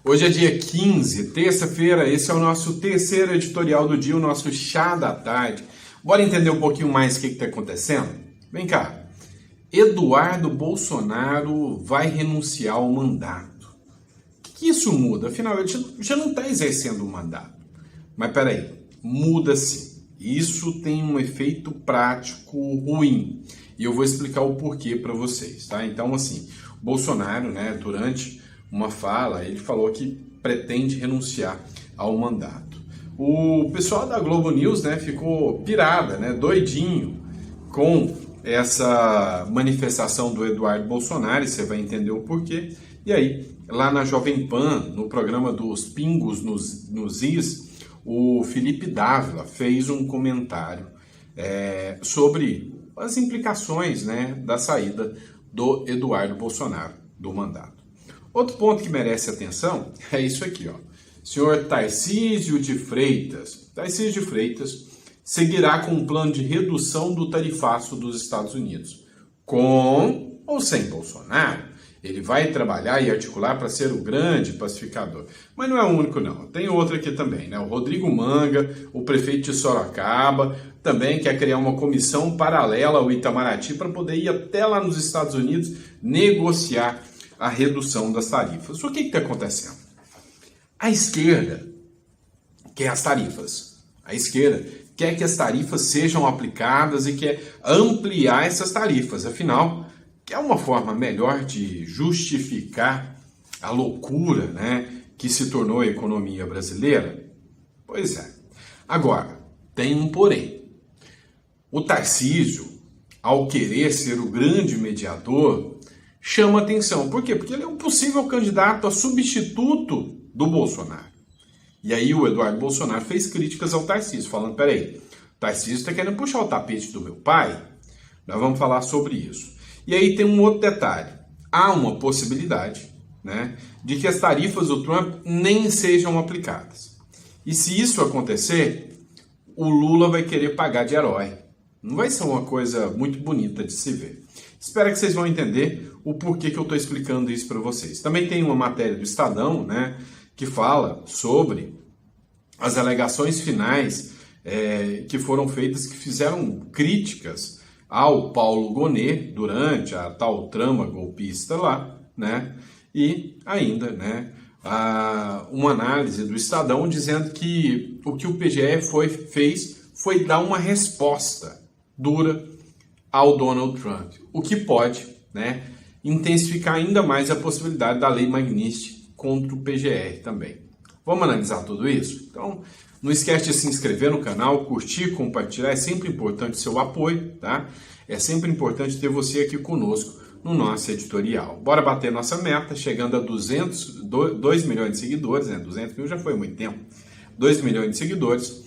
Hoje é dia 15, terça-feira, esse é o nosso terceiro editorial do dia, o nosso chá da tarde. Bora entender um pouquinho mais o que está acontecendo? Vem cá, Eduardo Bolsonaro vai renunciar ao mandato. O que isso muda? Afinal, ele já não está exercendo o mandato. Mas peraí, muda sim. Isso tem um efeito prático ruim. E eu vou explicar o porquê para vocês, tá? Então, assim, Bolsonaro, durante uma fala, ele falou que pretende renunciar ao mandato. O pessoal da Globo News, ficou pirada, doidinho com essa manifestação do Eduardo Bolsonaro, e você vai entender o porquê. E aí, lá na Jovem Pan, no programa dos Pingos nos Is, o Felipe Dávila fez um comentário sobre as implicações da saída do Eduardo Bolsonaro do mandato. Outro ponto que merece atenção é isso aqui, ó. Senhor Tarcísio de Freitas. Tarcísio de Freitas seguirá com um plano de redução do tarifaço dos Estados Unidos. Com ou sem Bolsonaro, ele vai trabalhar e articular para ser o grande pacificador. Mas não é o único, não. Tem outro aqui também, O Rodrigo Manga, o prefeito de Sorocaba, também quer criar uma comissão paralela ao Itamaraty para poder ir até lá nos Estados Unidos negociar a redução das tarifas. O que está acontecendo? A esquerda quer as tarifas. A esquerda quer que as tarifas sejam aplicadas e quer ampliar essas tarifas. Afinal, quer uma forma melhor de justificar a loucura, que se tornou a economia brasileira? Pois é. Agora, tem um porém. O Tarcísio, ao querer ser o grande mediador, chama atenção. Por quê? Porque ele é um possível candidato a substituto do Bolsonaro. E aí o Eduardo Bolsonaro fez críticas ao Tarcísio, falando, peraí, o Tarcísio está querendo puxar o tapete do meu pai? Nós vamos falar sobre isso. E aí tem um outro detalhe. Há uma possibilidade, de que as tarifas do Trump nem sejam aplicadas. E se isso acontecer, o Lula vai querer pagar de herói. Não vai ser uma coisa muito bonita de se ver. Espero que vocês vão entender o porquê que eu estou explicando isso para vocês. Também tem uma matéria do Estadão, que fala sobre as alegações finais que foram feitas, que fizeram críticas ao Paulo Gonet durante a tal trama golpista lá, e ainda, uma análise do Estadão dizendo que o que o PGE fez foi dar uma resposta dura ao Donald Trump, o que pode, intensificar ainda mais a possibilidade da Lei Magnitsky contra o PGR também. Vamos analisar tudo isso? Então, não esquece de se inscrever no canal, curtir, compartilhar, é sempre importante o seu apoio, tá? É sempre importante ter você aqui conosco no nosso editorial. Bora bater nossa meta, chegando a 2 milhões de seguidores, 200 mil já foi há muito tempo, 2 milhões de seguidores.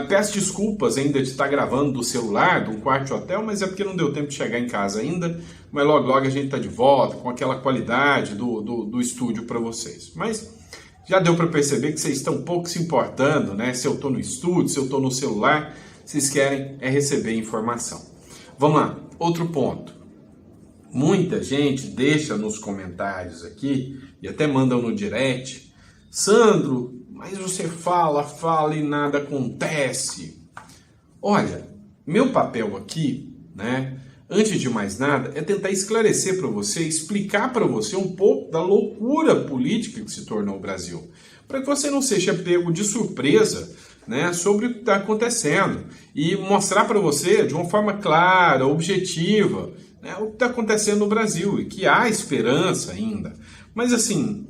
Peço desculpas ainda de estar gravando do celular, de um quarto de hotel, mas é porque não deu tempo de chegar em casa ainda, mas logo logo a gente está de volta com aquela qualidade do estúdio para vocês. Mas já deu para perceber que vocês estão um pouco se importando, se eu estou no estúdio, se eu estou no celular, vocês querem receber informação. Vamos lá, outro ponto. Muita gente deixa nos comentários aqui, e até mandam no direct, Sandro, mas você fala e nada acontece. Olha, meu papel aqui, antes de mais nada, é tentar esclarecer para você, explicar para você um pouco da loucura política que se tornou o Brasil, para que você não seja pego de surpresa, sobre o que está acontecendo e mostrar para você de uma forma clara, objetiva, o que está acontecendo no Brasil e que há esperança ainda. Mas assim,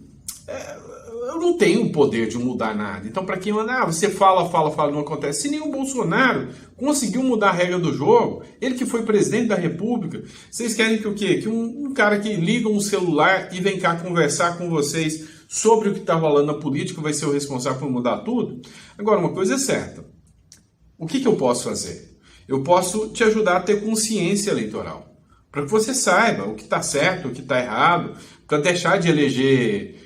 eu não tenho o poder de mudar nada. Então, para quem manda, você fala, não acontece. Se nem o Bolsonaro conseguiu mudar a regra do jogo, ele que foi presidente da República, vocês querem que o quê? Que um cara que liga um celular e vem cá conversar com vocês sobre o que está rolando na política vai ser o responsável por mudar tudo? Agora, uma coisa é certa. O que eu posso fazer? Eu posso te ajudar a ter consciência eleitoral, para que você saiba o que está certo, o que está errado, para deixar de eleger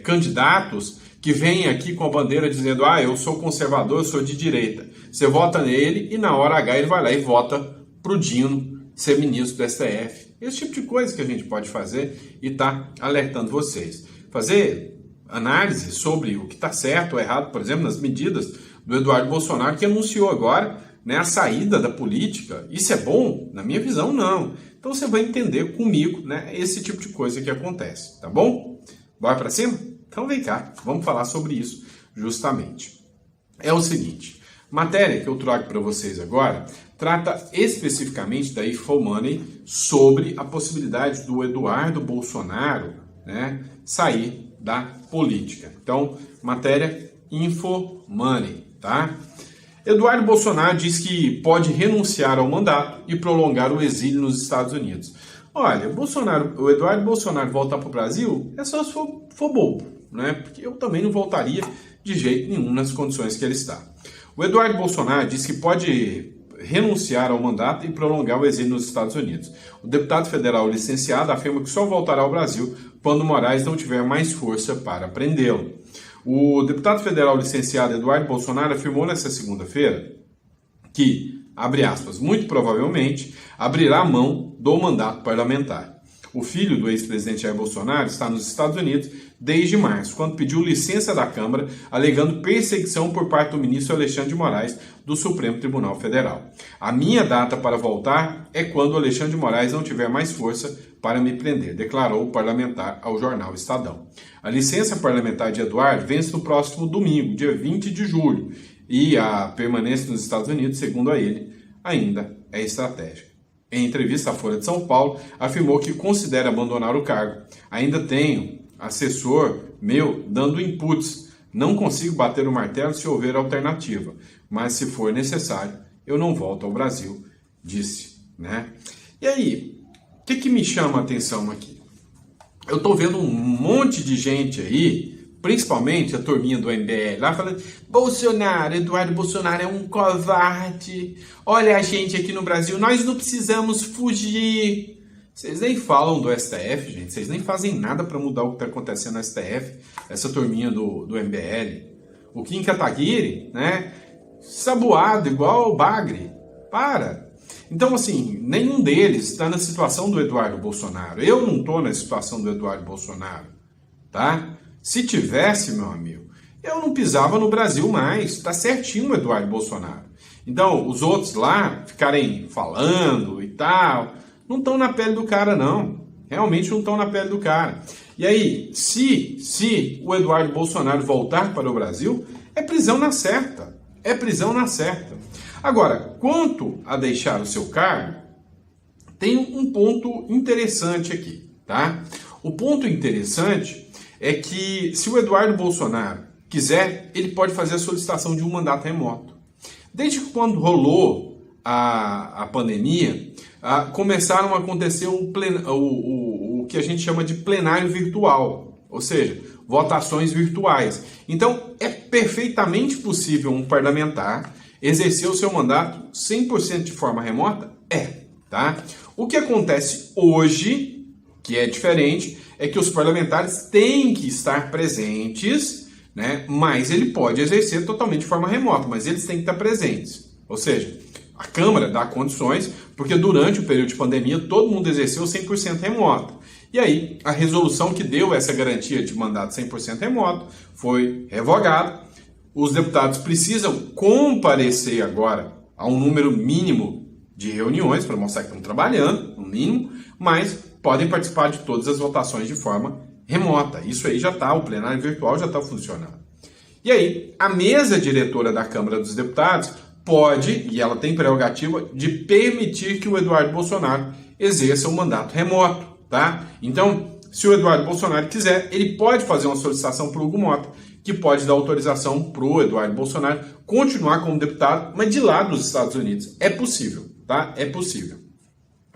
candidatos que vêm aqui com a bandeira dizendo eu sou conservador, eu sou de direita. Você vota nele e na hora H ele vai lá e vota pro Dino ser ministro do STF. Esse tipo de coisa que a gente pode fazer e tá alertando vocês. Fazer análise sobre o que está certo ou errado, por exemplo, nas medidas do Eduardo Bolsonaro, que anunciou agora, né, a saída da política. Isso é bom? Na minha visão, não. Então você vai entender comigo, né, esse tipo de coisa que acontece, tá bom? Bora para cima? Então vem cá, vamos falar sobre isso justamente. É o seguinte, matéria que eu trago para vocês agora trata especificamente da InfoMoney sobre a possibilidade do Eduardo Bolsonaro, né, sair da política. Então, matéria InfoMoney, tá? Eduardo Bolsonaro diz que pode renunciar ao mandato e prolongar o exílio nos Estados Unidos. Olha, o Eduardo Bolsonaro voltar para o Brasil é só se for bobo, né? Porque eu também não voltaria de jeito nenhum nas condições que ele está. O Eduardo Bolsonaro diz que pode renunciar ao mandato e prolongar o exílio nos Estados Unidos. O deputado federal licenciado afirma que só voltará ao Brasil quando Moraes não tiver mais força para prendê-lo. O deputado federal licenciado Eduardo Bolsonaro afirmou nesta segunda-feira que, abre aspas, muito provavelmente abrirá mão do mandato parlamentar. O filho do ex-presidente Jair Bolsonaro está nos Estados Unidos desde março, quando pediu licença da Câmara, alegando perseguição por parte do ministro Alexandre de Moraes, do Supremo Tribunal Federal. A minha data para voltar é quando Alexandre de Moraes não tiver mais força para me prender, declarou o parlamentar ao jornal Estadão. A licença parlamentar de Eduardo vence no próximo domingo, dia 20 de julho, e a permanência nos Estados Unidos, segundo a ele, ainda é estratégica. Em entrevista à Folha de São Paulo, afirmou que considera abandonar o cargo. Ainda tenho assessor meu dando inputs. Não consigo bater o martelo se houver alternativa, mas se for necessário, eu não volto ao Brasil, disse, né? E aí, o que me chama a atenção aqui? Eu estou vendo um monte de gente aí, principalmente a turminha do MBL, lá falando: Bolsonaro, Eduardo Bolsonaro é um covarde. Olha a gente aqui no Brasil, nós não precisamos fugir. Vocês nem falam do STF, gente. Vocês nem fazem nada para mudar o que está acontecendo no STF. Essa turminha do MBL. O Kim Kataguiri, né? Saboado, igual o Bagre. Para. Então, assim, nenhum deles está na situação do Eduardo Bolsonaro. Eu não estou na situação do Eduardo Bolsonaro, tá? Se tivesse, meu amigo, eu não pisava no Brasil mais. Tá certinho o Eduardo Bolsonaro. Então, os outros lá ficarem falando e tal, não estão na pele do cara, não. Realmente não estão na pele do cara. E aí, se o Eduardo Bolsonaro voltar para o Brasil, é prisão na certa. É prisão na certa. Agora, quanto a deixar o seu cargo, tem um ponto interessante aqui, tá? O ponto interessante é que, se o Eduardo Bolsonaro quiser, ele pode fazer a solicitação de um mandato remoto. Desde que quando rolou a pandemia, começaram a acontecer o que a gente chama de plenário virtual, ou seja, votações virtuais. Então, é perfeitamente possível um parlamentar exercer o seu mandato 100% de forma remota? Tá? O que acontece hoje, que é diferente, é que os parlamentares têm que estar presentes, né? Mas ele pode exercer totalmente de forma remota, mas eles têm que estar presentes. Ou seja, a Câmara dá condições, porque durante o período de pandemia todo mundo exerceu 100% remoto. E aí, a resolução que deu essa garantia de mandato 100% remoto foi revogada. Os deputados precisam comparecer agora a um número mínimo de reuniões para mostrar que estão trabalhando, no mínimo, mas podem participar de todas as votações de forma remota. Isso aí já está, o plenário virtual já está funcionando. E aí, a mesa diretora da Câmara dos Deputados pode, e ela tem prerrogativa, de permitir que o Eduardo Bolsonaro exerça um mandato remoto, tá? Então, se o Eduardo Bolsonaro quiser, ele pode fazer uma solicitação para o Hugo Mota, que pode dar autorização para o Eduardo Bolsonaro continuar como deputado, mas de lá dos Estados Unidos. É possível, tá? É possível.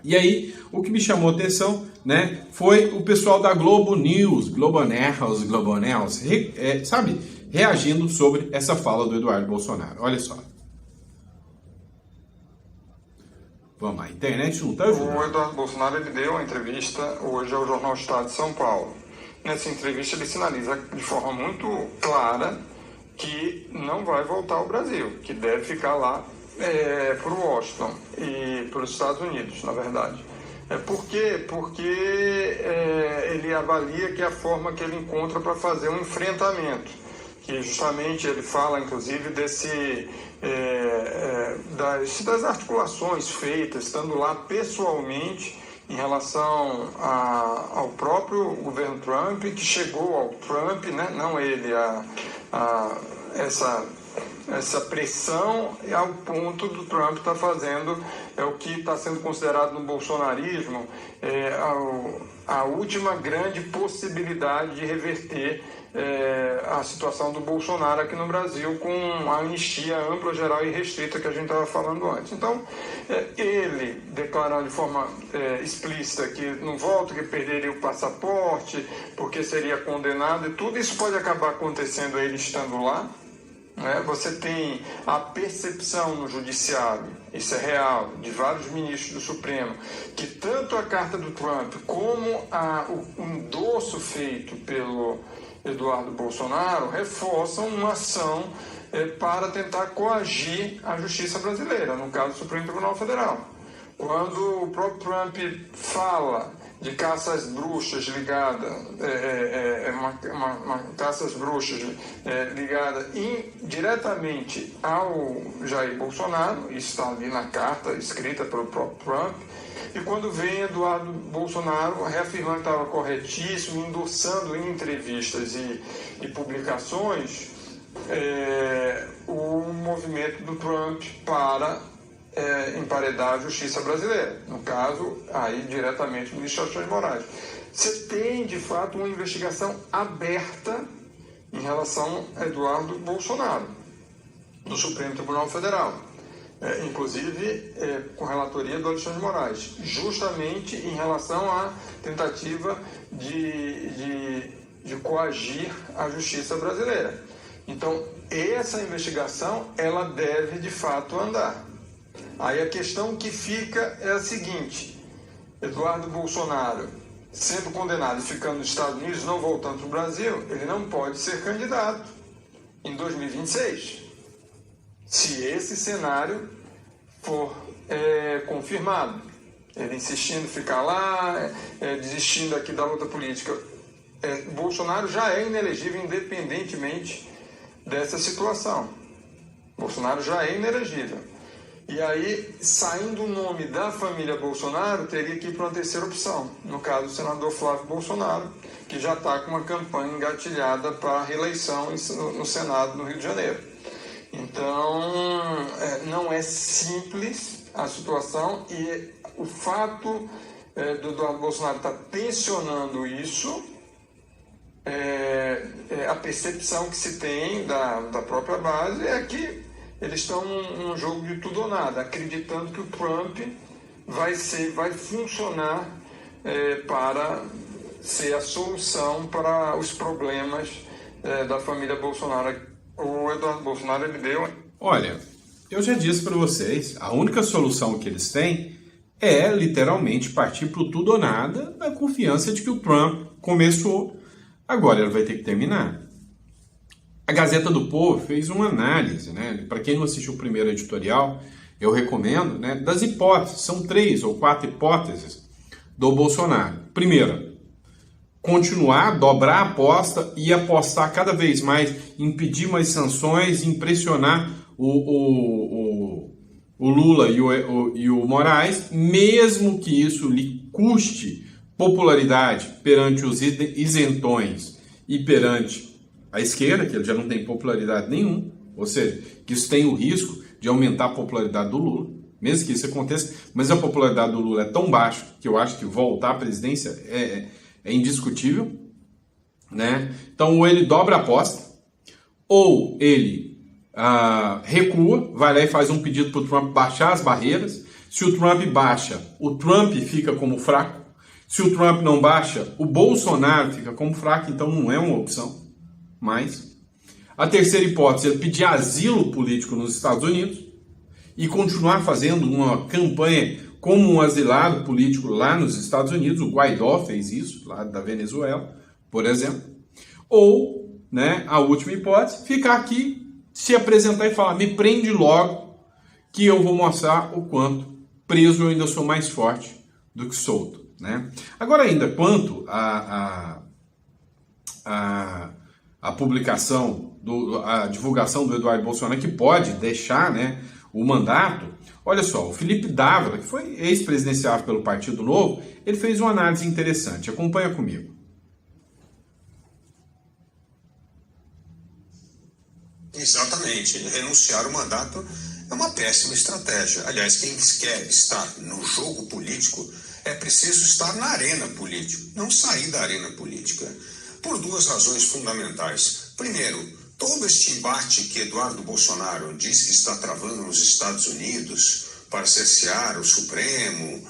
E aí, o que me chamou a atenção, né, foi o pessoal da Globo News, reagindo sobre essa fala do Eduardo Bolsonaro. Olha só. Vamos lá, a internet não está ajudando. O Eduardo Bolsonaro ele deu uma entrevista hoje ao Jornal Estado de São Paulo. Nessa entrevista ele sinaliza de forma muito clara que não vai voltar ao Brasil, que deve ficar lá para o Washington e para os Estados Unidos, na verdade. Por quê? Porque ele avalia que é a forma que ele encontra para fazer um enfrentamento. Que justamente ele fala, inclusive, das articulações feitas, estando lá pessoalmente, em relação ao próprio governo Trump, que chegou ao Trump, né? Não ele, essa pressão ao ponto do Trump estar fazendo o que está sendo considerado no bolsonarismo a última grande possibilidade de reverter a situação do Bolsonaro aqui no Brasil, com a anistia ampla, geral e restrita que a gente estava falando antes. Então, ele declarando de forma explícita que não volta, que perderia o passaporte, porque seria condenado, e tudo isso pode acabar acontecendo ele estando lá. Você tem a percepção no judiciário, isso é real, de vários ministros do Supremo, que tanto a carta do Trump como o endosso feito pelo Eduardo Bolsonaro reforçam uma ação para tentar coagir a justiça brasileira, no caso do Supremo Tribunal Federal. Quando o próprio Trump fala de caça às bruxas ligada, uma caça às bruxas ligada diretamente ao Jair Bolsonaro, isso está ali na carta escrita pelo próprio Trump, e quando vem Eduardo Bolsonaro reafirmando que estava corretíssimo, endossando em entrevistas e publicações o movimento do Trump para emparedar a justiça brasileira, no caso, aí diretamente do ministro Alexandre de Moraes. Você tem, de fato, uma investigação aberta em relação a Eduardo Bolsonaro, no Supremo Tribunal Federal, inclusive com relatoria do Alexandre de Moraes, justamente em relação à tentativa de coagir a justiça brasileira. Então, essa investigação, ela deve, de fato, andar. Aí a questão que fica é a seguinte: Eduardo Bolsonaro, sendo condenado e ficando nos Estados Unidos, não voltando para o Brasil, ele não pode ser candidato em 2026. Se esse cenário for confirmado, ele insistindo em ficar lá, desistindo aqui da luta política, Bolsonaro já é inelegível independentemente dessa situação. Bolsonaro já é inelegível. E aí, saindo o nome da família Bolsonaro, teria que ir para uma terceira opção. No caso, o senador Flávio Bolsonaro, que já está com uma campanha engatilhada para a reeleição no Senado, no Rio de Janeiro. Então, não é simples a situação, e o fato do Eduardo Bolsonaro estar tensionando isso, a percepção que se tem da própria base é que eles estão num jogo de tudo ou nada, acreditando que o Trump vai funcionar para ser a solução para os problemas da família Bolsonaro. O Eduardo Bolsonaro, ele deu... Olha, eu já disse para vocês, a única solução que eles têm é literalmente partir para o tudo ou nada, na confiança de que o Trump começou, agora ele vai ter que terminar. A Gazeta do Povo fez uma análise, né? Para quem não assistiu o primeiro editorial, eu recomendo, né? Das hipóteses, são 3 ou 4 hipóteses do Bolsonaro. Primeira, continuar, dobrar a aposta e apostar cada vez mais, impedir mais sanções, impressionar o Lula e o Moraes, mesmo que isso lhe custe popularidade perante os isentões e perante a esquerda, que ele já não tem popularidade nenhuma, ou seja, que isso tem o risco de aumentar a popularidade do Lula, mesmo que isso aconteça, mas a popularidade do Lula é tão baixa que eu acho que voltar à presidência é indiscutível, né? Então, ou ele dobra a aposta, ou ele recua, vai lá e faz um pedido para o Trump baixar as barreiras. Se o Trump baixa, o Trump fica como fraco. Se o Trump não baixa, o Bolsonaro fica como fraco, então não é uma opção. Mas a terceira hipótese é pedir asilo político nos Estados Unidos e continuar fazendo uma campanha como um asilado político lá nos Estados Unidos. O Guaidó fez isso, lá da Venezuela, por exemplo. Ou, né, a última hipótese, ficar aqui, se apresentar e falar: me prende logo, que eu vou mostrar o quanto preso eu ainda sou mais forte do que solto, né? Agora ainda, quanto a publicação, a divulgação do Eduardo Bolsonaro, que pode deixar, né, o mandato, olha só, o Felipe Dávila, que foi ex-presidenciável pelo Partido Novo, ele fez uma análise interessante, acompanha comigo. Exatamente, renunciar ao mandato é uma péssima estratégia. Aliás, quem quer estar no jogo político é preciso estar na arena política, não sair da arena política, por duas razões fundamentais. Primeiro, todo este embate que Eduardo Bolsonaro diz que está travando nos Estados Unidos para cercear o Supremo,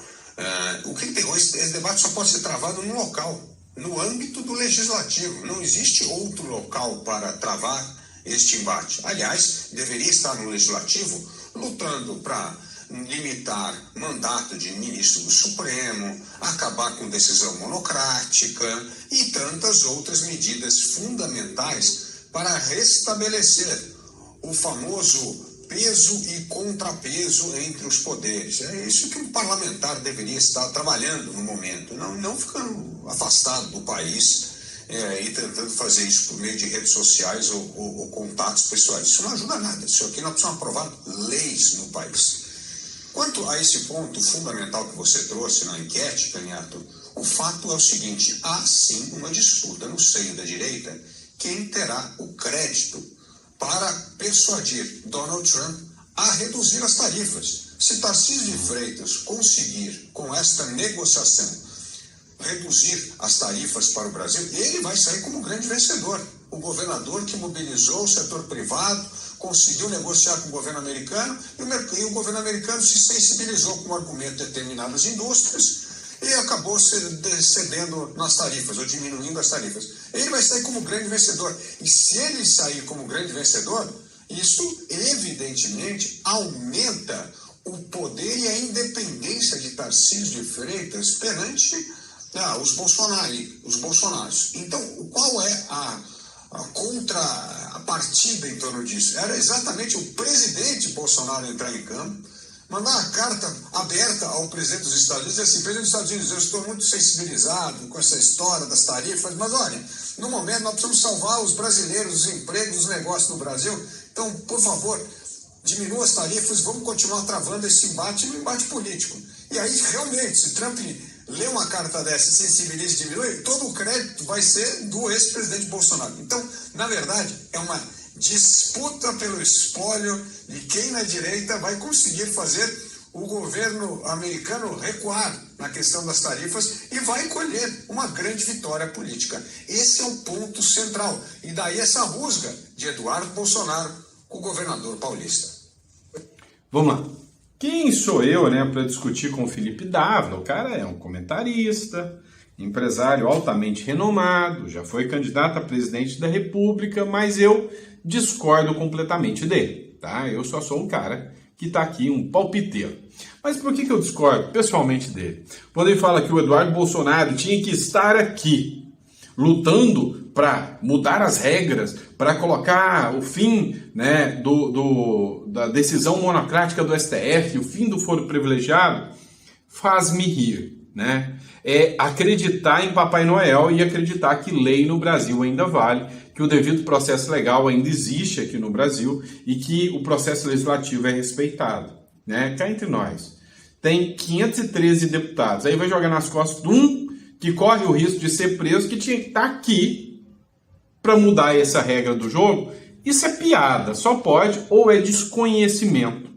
esse debate só pode ser travado num local, no âmbito do Legislativo. Não existe outro local para travar este embate. Aliás, deveria estar no Legislativo lutando para limitar mandato de ministro do Supremo, acabar com decisão monocrática e tantas outras medidas fundamentais para restabelecer o famoso peso e contrapeso entre os poderes. É isso que um parlamentar deveria estar trabalhando no momento, não ficando afastado do país e tentando fazer isso por meio de redes sociais ou contatos pessoais. Isso não ajuda a nada. Isso aqui nós precisamos aprovar leis no país. Quanto a esse ponto fundamental que você trouxe na enquete, Canhato, o fato é o seguinte: há sim uma disputa no seio da direita quem terá o crédito para persuadir Donald Trump a reduzir as tarifas. Se Tarcísio de Freitas conseguir, com esta negociação, reduzir as tarifas para o Brasil, ele vai sair como grande vencedor. O governador que mobilizou o setor privado, conseguiu negociar com o governo americano e o governo americano se sensibilizou com o argumento de determinadas indústrias e acabou cedendo nas tarifas, ou diminuindo as tarifas. Ele vai sair como grande vencedor. E se ele sair como grande vencedor, isso evidentemente aumenta o poder e a independência de Tarcísio de Freitas perante os bolsonaros. Então, qual é a contrapartida em torno disso? Era exatamente o presidente Bolsonaro entrar em campo, mandar uma carta aberta ao presidente dos Estados Unidos e assim: presidente dos Estados Unidos, eu estou muito sensibilizado com essa história das tarifas, mas olha, no momento nós precisamos salvar os brasileiros, os empregos, os negócios no Brasil, então, por favor, diminua as tarifas, vamos continuar travando esse embate no embate político. E aí, realmente, se Trump lê uma carta dessa, sensibiliza e diminui, todo o crédito vai ser do ex-presidente Bolsonaro. Então, na verdade, é uma disputa pelo espólio de quem na direita vai conseguir fazer o governo americano recuar na questão das tarifas e vai colher uma grande vitória política. Esse é o ponto central. E daí essa rusga de Eduardo Bolsonaro com o governador paulista. Vamos lá. Quem sou eu, né, para discutir com o Felipe Dávila? O cara é um comentarista, empresário altamente renomado, já foi candidato a presidente da República, mas eu discordo completamente dele, tá? Eu só sou um cara que está aqui, um palpiteiro. Mas por que eu discordo pessoalmente dele? Quando ele fala que o Eduardo Bolsonaro tinha que estar aqui, lutando para mudar as regras, para colocar o fim, né, da decisão monocrática do STF, o fim do foro privilegiado, faz-me rir, né? É acreditar em Papai Noel e acreditar que lei no Brasil ainda vale, que o devido processo legal ainda existe aqui no Brasil e que o processo legislativo é respeitado, né? Cá entre nós. Tem 513 deputados, aí vai jogar nas costas de um que corre o risco de ser preso, que tinha que estar aqui para mudar essa regra do jogo. Isso é piada, só pode ou é desconhecimento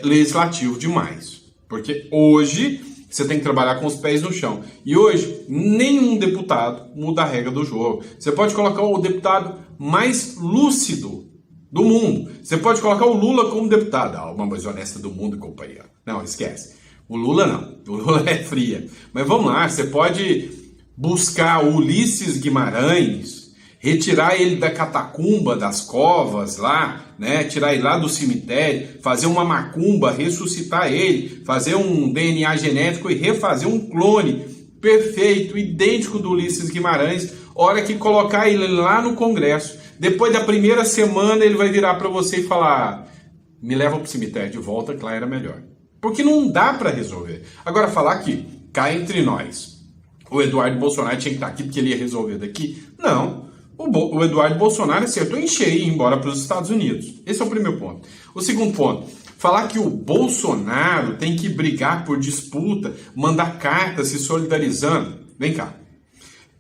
legislativo demais. Porque hoje você tem que trabalhar com os pés no chão. E hoje nenhum deputado muda a regra do jogo. Você pode colocar o deputado mais lúcido do mundo. Você pode colocar o Lula como deputado. A alma mais honesta do mundo, companheiro. Não, esquece. O Lula não. O Lula é fria. Mas vamos lá, você pode buscar o Ulisses Guimarães, retirar ele da catacumba, das covas lá, né? Tirar ele lá do cemitério, fazer uma macumba, ressuscitar ele, fazer um DNA genético e refazer um clone perfeito, idêntico do Ulisses Guimarães. Hora que colocar ele lá no Congresso, depois da primeira semana ele vai virar para você e falar: me leva para o cemitério de volta, que lá era melhor. Porque não dá para resolver. Agora, falar que cá entre nós, o Eduardo Bolsonaro tinha que estar aqui porque ele ia resolver daqui? Não. O Eduardo Bolsonaro acertou em cheio e ir embora para os Estados Unidos. Esse é o primeiro ponto. O segundo ponto, falar que o Bolsonaro tem que brigar por disputa, mandar carta se solidarizando. Vem cá.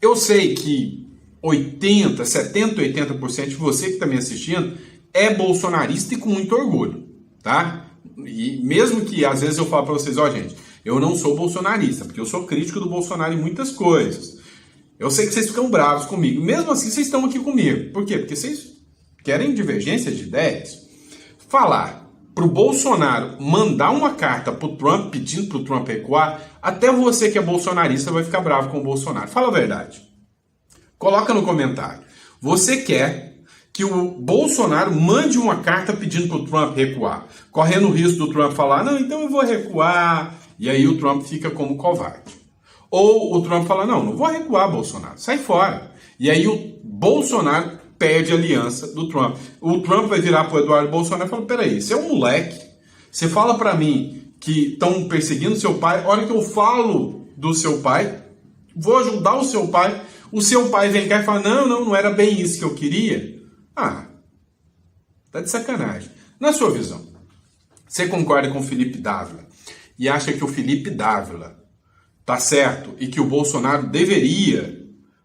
Eu sei que 70-80% de você que está me assistindo é bolsonarista e com muito orgulho, tá? E mesmo que às vezes eu falo para vocês, ó, gente, eu não sou bolsonarista, porque eu sou crítico do Bolsonaro em muitas coisas. Eu sei que vocês ficam bravos comigo. Mesmo assim, vocês estão aqui comigo. Por quê? Porque vocês querem divergência de ideias. Falar pro Bolsonaro mandar uma carta pro Trump pedindo pro Trump recuar, até você que é bolsonarista vai ficar bravo com o Bolsonaro. Fala a verdade. Coloca no comentário. Você quer que o Bolsonaro mande uma carta pedindo pro Trump recuar, correndo o risco do Trump falar, não, então eu vou recuar, e aí o Trump fica como covarde. Ou o Trump fala, não vou recuar, Bolsonaro, sai fora. E aí o Bolsonaro perde a aliança do Trump. O Trump vai virar pro Eduardo Bolsonaro e fala, peraí, você é um moleque, você fala pra mim que estão perseguindo seu pai, a hora que eu falo do seu pai, vou ajudar o seu pai vem cá e fala, não era bem isso que eu queria. Ah, tá de sacanagem. Na sua visão, você concorda com o Felipe Dávila e acha que o Felipe Dávila tá certo e que o Bolsonaro deveria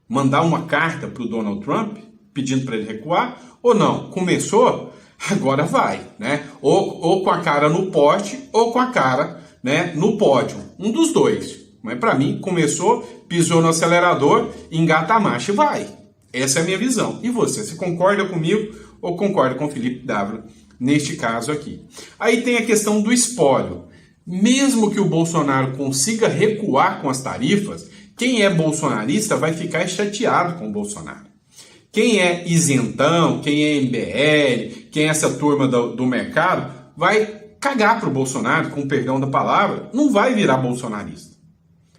mandar uma carta para o Donald Trump pedindo para ele recuar? Ou não? Começou, agora vai, né? Ou com a cara no pote ou com a cara, né, no pódio. Um dos dois. Mas para mim, começou, pisou no acelerador, engata a marcha e vai. Essa é a minha visão. E você concorda comigo ou concorda com o Felipe Dávila neste caso aqui? Aí tem a questão do espólio. Mesmo que o Bolsonaro consiga recuar com as tarifas, quem é bolsonarista vai ficar chateado com o Bolsonaro. Quem é isentão, quem é MBL, quem é essa turma do mercado, vai cagar pro Bolsonaro, com perdão da palavra, não vai virar bolsonarista.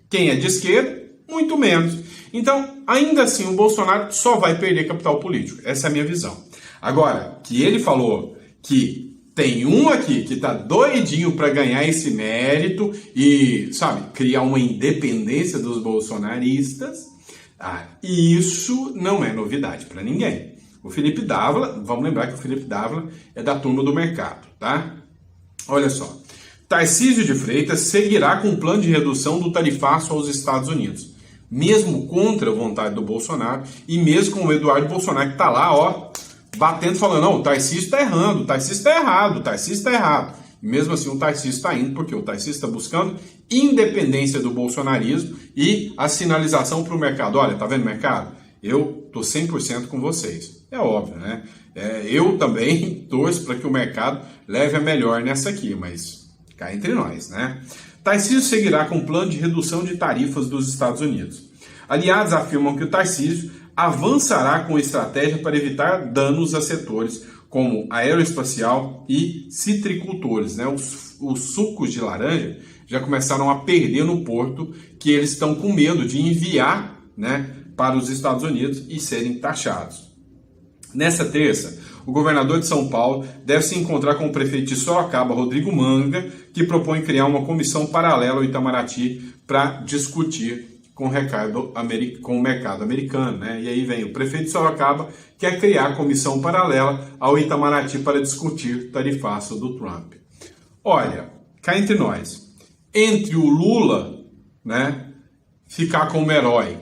Quem é de esquerda, muito menos. Então, ainda assim, o Bolsonaro só vai perder capital político. Essa é a minha visão. Agora, que ele falou que tem um aqui que tá doidinho para ganhar esse mérito e, sabe, criar uma independência dos bolsonaristas, isso não é novidade para ninguém. O Felipe Dávila, vamos lembrar que o Felipe Dávila é da turma do mercado, tá? Olha só. Tarcísio de Freitas seguirá com o plano de redução do tarifaço aos Estados Unidos, mesmo contra a vontade do Bolsonaro e mesmo com o Eduardo Bolsonaro que tá lá, ó, batendo, falando, não, o Tarcísio está errando, o Tarcísio está errado, o Tarcísio está errado. E mesmo assim o Tarcísio está indo, porque o Tarcísio está buscando independência do bolsonarismo e a sinalização para o mercado. Olha, tá vendo o mercado? Eu tô 100% com vocês. É óbvio, né? Eu também torço para que o mercado leve a melhor nessa aqui, mas cá entre nós, né? Tarcísio seguirá com o plano de redução de tarifas dos Estados Unidos. Aliados afirmam que o Tarcísio avançará com estratégia para evitar danos a setores como aeroespacial e citricultores, né? Os sucos de laranja já começaram a perder no porto, que eles estão com medo de enviar, né, para os Estados Unidos e serem taxados. Nessa terça, o governador de São Paulo deve se encontrar com o prefeito de Sorocaba, Rodrigo Manga, que propõe criar uma comissão paralela ao Itamaraty para discutir com o mercado americano, né? E aí vem o prefeito de Sorocaba, quer criar a comissão paralela ao Itamaraty para discutir tarifaço do Trump. Olha, cá entre nós, entre o Lula, né, ficar como herói,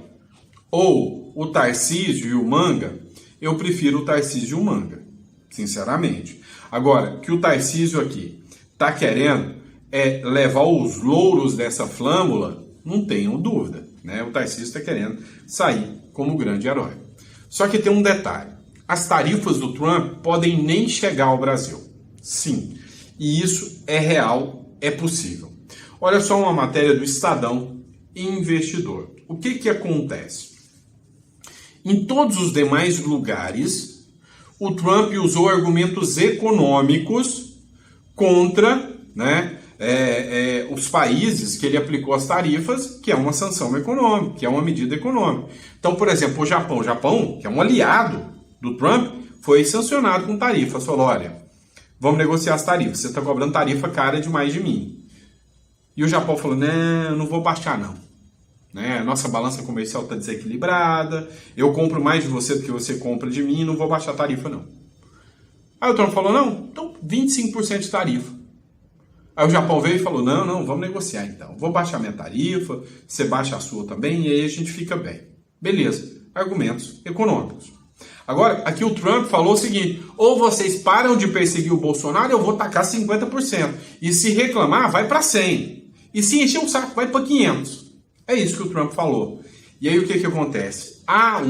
ou o Tarcísio e o Manga, eu prefiro o Tarcísio e o Manga, sinceramente. Agora, que o Tarcísio aqui tá querendo levar os louros dessa flâmula, não tenho dúvida, né? O Tarcísio está querendo sair como grande herói. Só que tem um detalhe. As tarifas do Trump podem nem chegar ao Brasil. Sim. E isso é real, é possível. Olha só uma matéria do Estadão Investidor. O que acontece? Em todos os demais lugares, o Trump usou argumentos econômicos contra, né, os países que ele aplicou as tarifas, que é uma sanção econômica, que é uma medida econômica. Então, por exemplo, o Japão, que é um aliado do Trump, foi sancionado com tarifas. Falou, olha, vamos negociar as tarifas, você está cobrando tarifa cara demais de mim. E o Japão falou, não vou baixar não. Né? Nossa balança comercial está desequilibrada, eu compro mais de você do que você compra de mim, não vou baixar a tarifa não. Aí o Trump falou, não, então 25% de tarifa. Aí o Japão veio e falou, não, vamos negociar então. Vou baixar minha tarifa, você baixa a sua também, e aí a gente fica bem. Beleza, argumentos econômicos. Agora, aqui o Trump falou o seguinte, ou vocês param de perseguir o Bolsonaro, eu vou tacar 50%. E se reclamar, vai para 100%. E se encher o saco, vai para 500%. É isso que o Trump falou. E aí o que acontece? Há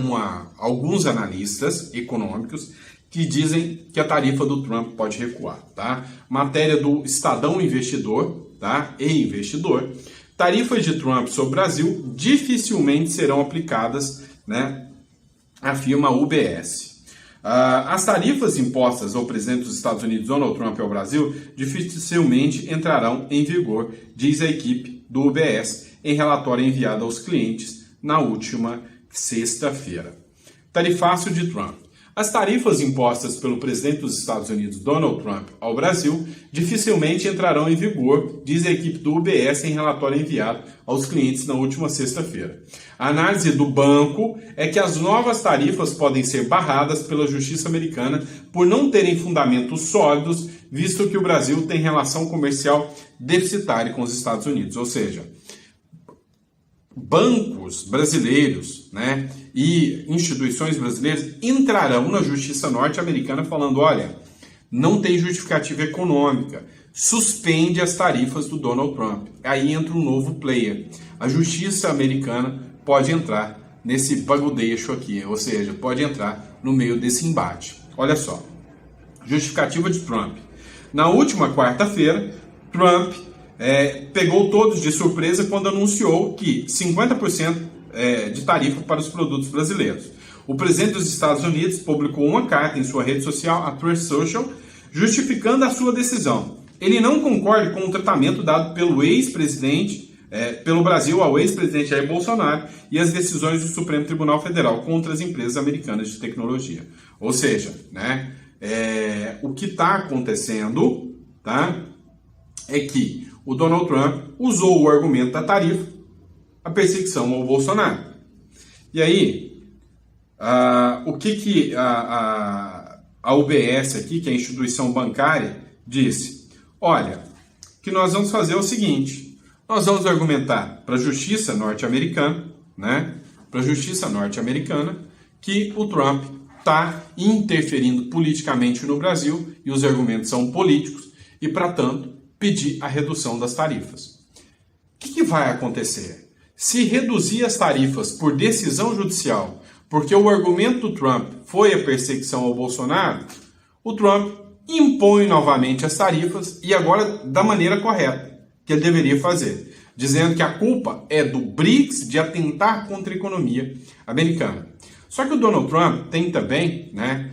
alguns analistas econômicos que dizem que a tarifa do Trump pode recuar, tá? Matéria do Estadão Investidor, tá? E Investidor. Tarifas de Trump sobre o Brasil dificilmente serão aplicadas, né? Afirma a UBS. As tarifas impostas ao presidente dos Estados Unidos, Donald Trump, ao Brasil, dificilmente entrarão em vigor, diz a equipe do UBS, em relatório enviado aos clientes na última sexta-feira. Tarifaço de Trump. As tarifas impostas pelo presidente dos Estados Unidos, Donald Trump, ao Brasil, dificilmente entrarão em vigor, diz a equipe do UBS em relatório enviado aos clientes na última sexta-feira. A análise do banco é que as novas tarifas podem ser barradas pela justiça americana por não terem fundamentos sólidos, visto que o Brasil tem relação comercial deficitária com os Estados Unidos. Ou seja, bancos brasileiros, né, e instituições brasileiras entrarão na justiça norte-americana falando, olha, não tem justificativa econômica, suspende as tarifas do Donald Trump. Aí entra um novo player. A justiça americana pode entrar nesse bagudeixo aqui, ou seja, pode entrar no meio desse embate. Olha só, justificativa de Trump. Na última quarta-feira, Trump pegou todos de surpresa quando anunciou que 50% de tarifa para os produtos brasileiros. O presidente dos Estados Unidos publicou uma carta em sua rede social, a Truth Social, justificando a sua decisão. Ele não concorda com o tratamento dado pelo pelo Brasil ao ex-presidente Jair Bolsonaro e as decisões do Supremo Tribunal Federal contra as empresas americanas de tecnologia. Ou seja, né, o que está acontecendo, tá, é que o Donald Trump usou o argumento da tarifa, a perseguição ao Bolsonaro. E aí, o que a UBS aqui, que é a instituição bancária, disse? Olha, que nós vamos fazer o seguinte, nós vamos argumentar para a justiça norte-americana, né? Para a justiça norte-americana, que o Trump está interferindo politicamente no Brasil e os argumentos são políticos e, para tanto, pedir a redução das tarifas. O que vai acontecer? Se reduzir as tarifas por decisão judicial, porque o argumento do Trump foi a perseguição ao Bolsonaro, o Trump impõe novamente as tarifas e agora da maneira correta, que ele deveria fazer, dizendo que a culpa é do BRICS de atentar contra a economia americana. Só que o Donald Trump tem também, né,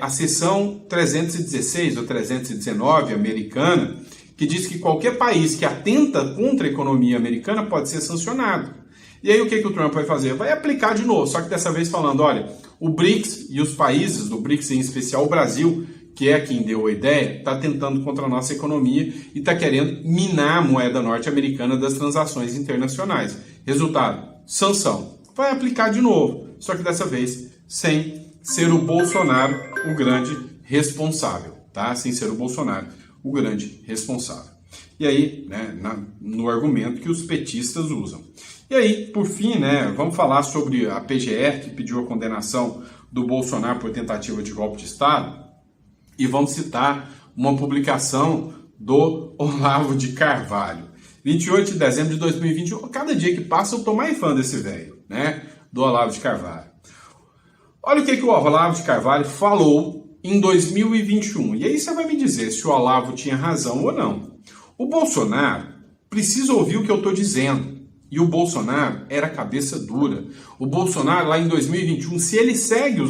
a seção 316 ou 319 americana, que diz que qualquer país que atenta contra a economia americana pode ser sancionado. E aí o que o Trump vai fazer? Vai aplicar de novo, só que dessa vez falando, olha, o BRICS e os países do BRICS, em especial o Brasil, que é quem deu a ideia, está tentando contra a nossa economia e está querendo minar a moeda norte-americana das transações internacionais. Resultado, sanção. Vai aplicar de novo, só que dessa vez sem ser o Bolsonaro o grande responsável, tá? Sem ser o Bolsonaro o grande responsável. E aí, né, no argumento que os petistas usam. E aí, por fim, né, vamos falar sobre a PGR, que pediu a condenação do Bolsonaro por tentativa de golpe de Estado, e vamos citar uma publicação do Olavo de Carvalho. 28 de dezembro de 2021, cada dia que passa eu tô mais fã desse velho, né, do Olavo de Carvalho. Olha o que o Olavo de Carvalho falou em 2021. E aí você vai me dizer se o Olavo tinha razão ou não. O Bolsonaro precisa ouvir o que eu estou dizendo. E o Bolsonaro era cabeça dura. O Bolsonaro, lá em 2021, se ele segue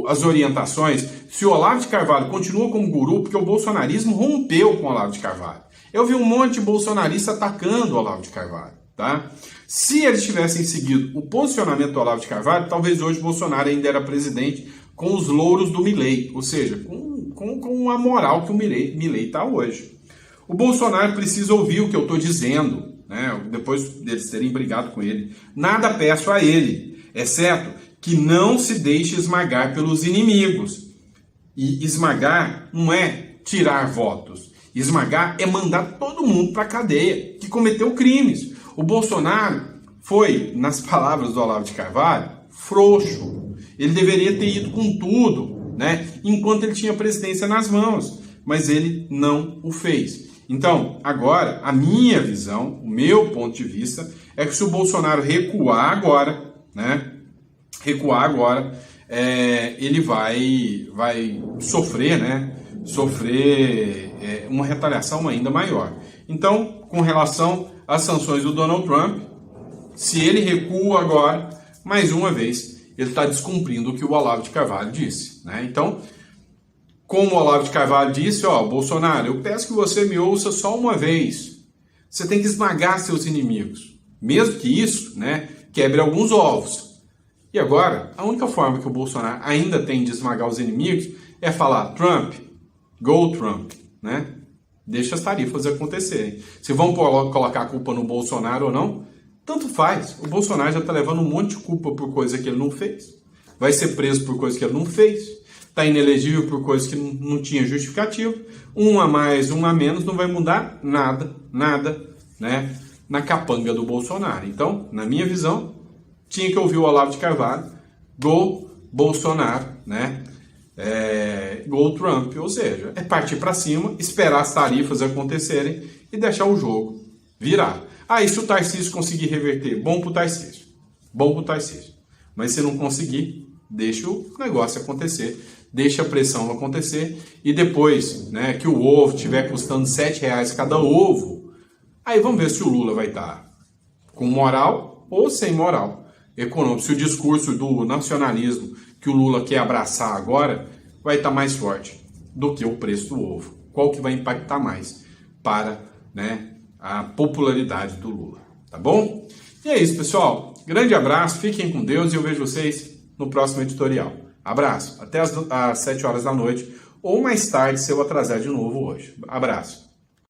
as orientações, se o Olavo de Carvalho continua como guru, porque o bolsonarismo rompeu com o Olavo de Carvalho. Eu vi um monte de bolsonarista atacando o Olavo de Carvalho, tá? Se eles tivessem seguido o posicionamento do Olavo de Carvalho, talvez hoje o Bolsonaro ainda era presidente com os louros do Milei, ou seja, com a moral que o Milei está hoje. O Bolsonaro precisa ouvir o que eu estou dizendo, né? Depois deles terem brigado com ele. Nada peço a ele, exceto que não se deixe esmagar pelos inimigos. E esmagar não é tirar votos. Esmagar é mandar todo mundo para a cadeia, que cometeu crimes. O Bolsonaro foi, nas palavras do Olavo de Carvalho, frouxo. Ele deveria ter ido com tudo, né? Enquanto ele tinha a presidência nas mãos. Mas ele não o fez. Então, agora, a minha visão, o meu ponto de vista, é que se o Bolsonaro recuar agora, né? Ele vai sofrer, né? Uma retaliação ainda maior. Então, com relação às sanções do Donald Trump, se ele recua agora, mais uma vez, ele está descumprindo o que o Olavo de Carvalho disse, né? Então, como o Olavo de Carvalho disse, Bolsonaro, eu peço que você me ouça só uma vez. Você tem que esmagar seus inimigos. Mesmo que isso, né, quebre alguns ovos. E agora, a única forma que o Bolsonaro ainda tem de esmagar os inimigos é falar Trump, go Trump, né? Deixa as tarifas acontecerem. Se vão colocar a culpa no Bolsonaro ou não, tanto faz. O Bolsonaro já está levando um monte de culpa por coisa que ele não fez. Vai ser preso por coisa que ele não fez. Está inelegível por coisa que não tinha justificativo. Um a mais, um a menos, não vai mudar nada, né? Na capanga do Bolsonaro. Então, na minha visão, tinha que ouvir o Olavo de Carvalho, go Bolsonaro, né? Go Trump, ou seja, é partir para cima, esperar as tarifas acontecerem e deixar o jogo virar. Aí se o Tarcísio conseguir reverter, bom pro Tarcísio. Mas se não conseguir, deixa o negócio acontecer, deixa a pressão acontecer e depois, né, que o ovo estiver custando R$7 cada ovo, aí vamos ver se o Lula vai estar com moral ou sem moral econômico, se o discurso do nacionalismo que o Lula quer abraçar agora vai estar mais forte do que o preço do ovo. Qual que vai impactar mais para, né, a popularidade do Lula, tá bom? E é isso, pessoal. Grande abraço, fiquem com Deus e eu vejo vocês no próximo editorial. Abraço, até às 7 horas da noite ou mais tarde se eu atrasar de novo hoje. Abraço.